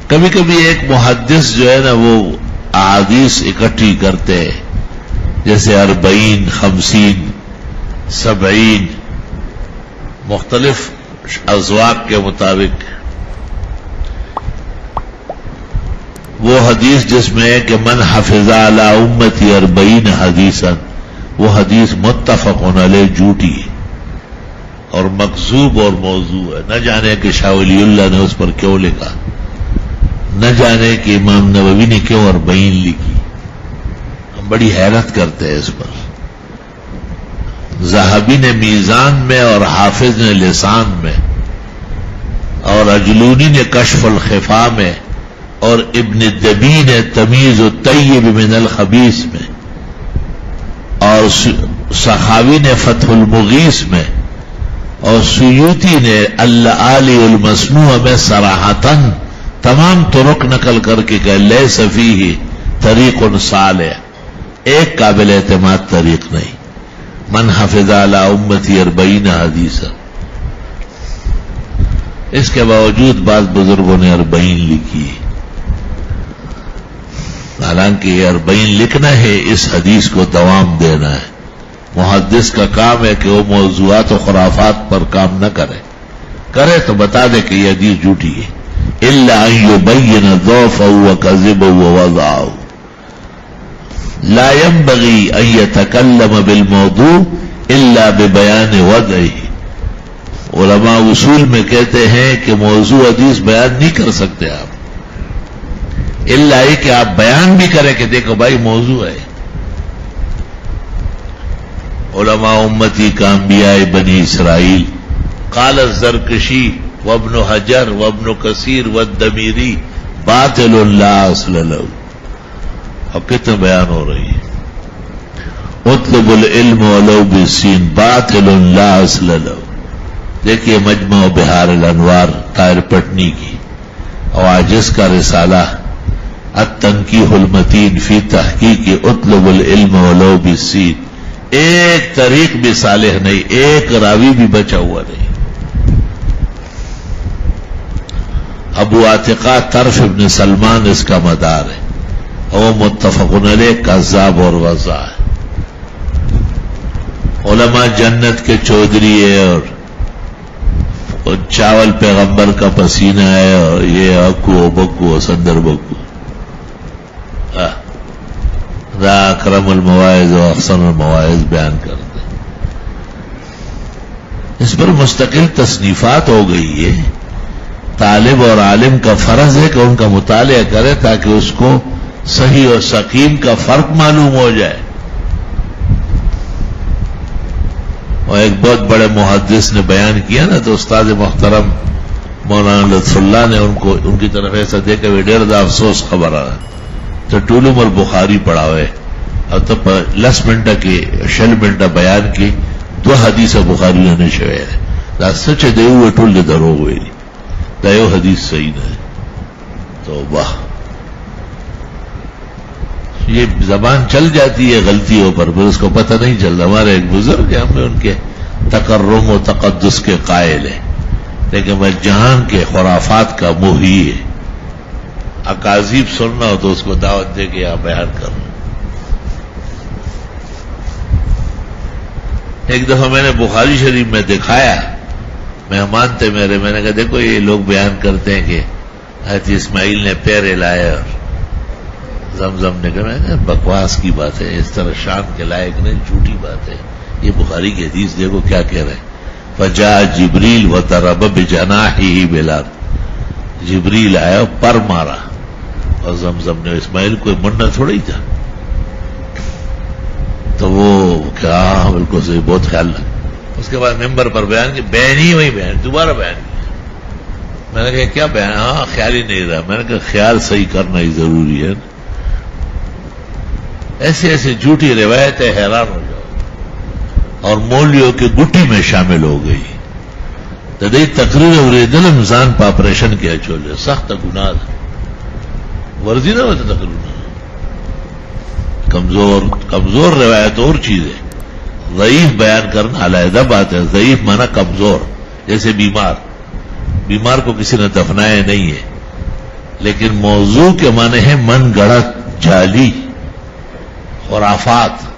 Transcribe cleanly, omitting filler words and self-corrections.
کبھی کبھی ایک محدث جو ہے نا وہ احادیث اکٹھی کرتے ہیں، جیسے 40، 50، 70 مختلف اذواق کے مطابق. وہ حدیث جس میں ہے کہ من حفظ علی امتی 40 حدیثا، وہ حدیث متفق علیہ جھوٹی ہے اور مکذوب اور موضوع ہے. نہ جانے کہ شاہ ولی اللہ نے اس پر کیوں لکھا، نہ جانے کہ امام نووی نے کیوں 40 لکھی. ہم بڑی حیرت کرتے ہیں اس پر. ذہبی نے میزان میں اور حافظ نے لسان میں اور اجلونی نے کشف الخفا میں اور ابن دبی نے تمیز الطیب من الخبیث میں اور سخاوی نے فتح المغیث میں اور سیوطی نے العالی المسموع میں صراحتاً تمام طرق نقل کر کے کہ لیس فیہ طریق صالح، ایک قابل اعتماد طریق نہیں. من حفظ علی امتی 40 حدیثا. اس کے باوجود بعض بزرگوں نے 40 لکھی. حالانکہ یہ 40 لکھنا ہے، اس حدیث کو دوام دینا ہے. محدث کا کام ہے کہ وہ موضوعات و خرافات پر کام نہ کرے تو بتا دے کہ یہ حدیث جھوٹی ہے. الا ان یبین ضعفہ وکذبہ ووضعہ. لا ينبغي ان يتكلم بالموضوع الا ببیان وضعہ. علماء اصول میں کہتے ہیں کہ موضوع حدیث بیان نہیں کر سکتے آپ، الا یہ کہ آپ بیان بھی کریں کہ دیکھو بھائی موضوع ہے. علماء امتی کا انبیاء بنی اسرائیل قال الزرکشی وابن حجر وابن کثیر والدمیری باطل لا اصل له. اب کتنے بیان ہو رہی ہے. اطلب العلم ولو بالسین باطل لا اصل له. دیکھیے مجمع بہار الانوار طاہر پٹنی کی اور عاجز کا رسالہ التنقیح المتین فی تحقیق اطلب العلم ولو بالسین. ایک طریق بھی صالح نہیں، ایک راوی بھی بچا ہوا نہیں. ابو عاتقہ طرف ابن سلمان اس کا مدار ہے، وہ متفق علیہ کذاب اور وضاع ہے. علماء جنت کے چودھری ہے اور چاول پیغمبر کا پسینہ ہے اور یہ اکو بکو سندر بکو. ذا اکرم المواعظ و احسن المواعظ بیان کرتے. اس پر مستقل تصنیفات ہو گئی ہے. طالب اور عالم کا فرض ہے کہ ان کا مطالعہ کرے تاکہ اس کو صحیح اور سقیم کا فرق معلوم ہو جائے. اور ایک بہت بڑے محدث نے بیان کیا نا تو استاد محترم مولانا لطف اللہ نے ان کی طرف ایسا دیکھا وہ ڈیر دا افسوس خبر آ رہا تو ٹول عمر بخاری پڑھا ہوئے اور تب 10 منٹ کی 6 منٹ بیان کی 2 حدیث بخاری نے شوئے دا سچ دے ہوئے ٹول دے درو ہوئے دیو حدیث صحیح نہ ہے. تو واہ یہ زبان چل جاتی ہے غلطیوں پر پھر اس کو پتہ نہیں چلتا. ہمارے ایک بزرگ ہیں، ہمیں ان کے تکرم و تقدس کے قائل ہیں، لیکن میں جہان کے خرافات کا موہی ہے. اکاذیب سننا ہو تو اس کو دعوت دے کے یہاں بیان کروں. ایک دفعہ میں نے بخاری شریف میں دکھایا، مہمان تھے میرے، میں نے کہا دیکھو یہ لوگ بیان کرتے ہیں کہ حضرت اسماعیل نے پیر ہلائے اور زمزم نے کہا. میں نے بکواس کی بات ہے، اس طرح شان کے لائق نہیں، جھوٹی بات ہے. یہ بخاری کی حدیث دیکھو کیا کہہ رہے ہیں. فجاء جبریل وضرب بجناحه بالارض. جبریل آیا اور پر مارا اور زمزم نے. اسماعیل کوئی منہ تھوڑی تھا. تو وہ کیا بالکل صحیح، بہت خیال لگا. اس کے بعد ممبر پر بیان کی بیان ہی وہی بیان دوبارہ بیان کیا. میں نے کہا کیا بیان؟ ہاں خیال ہی نہیں رہا. میں نے کہا خیال صحیح کرنا ہی ضروری ہے. ایسے ایسے جھوٹی روایتیں حیران ہو جاؤ اور مولیوں کی گٹی میں شامل ہو گئی. تدئی تقریر اور دل انسان پہ آپریشن کیا چولے سخت گناہ ورزی نہ ہوتا. تقریر کمزور روایت اور چیز ہے. ضعیف بیان کرنا علیحدہ بات ہے. ضعیف مانا کمزور، جیسے بیمار کو کسی نے دفنایا نہیں ہے لیکن موضوع کے معنی ہے من گڑت، جعلی، خرافات.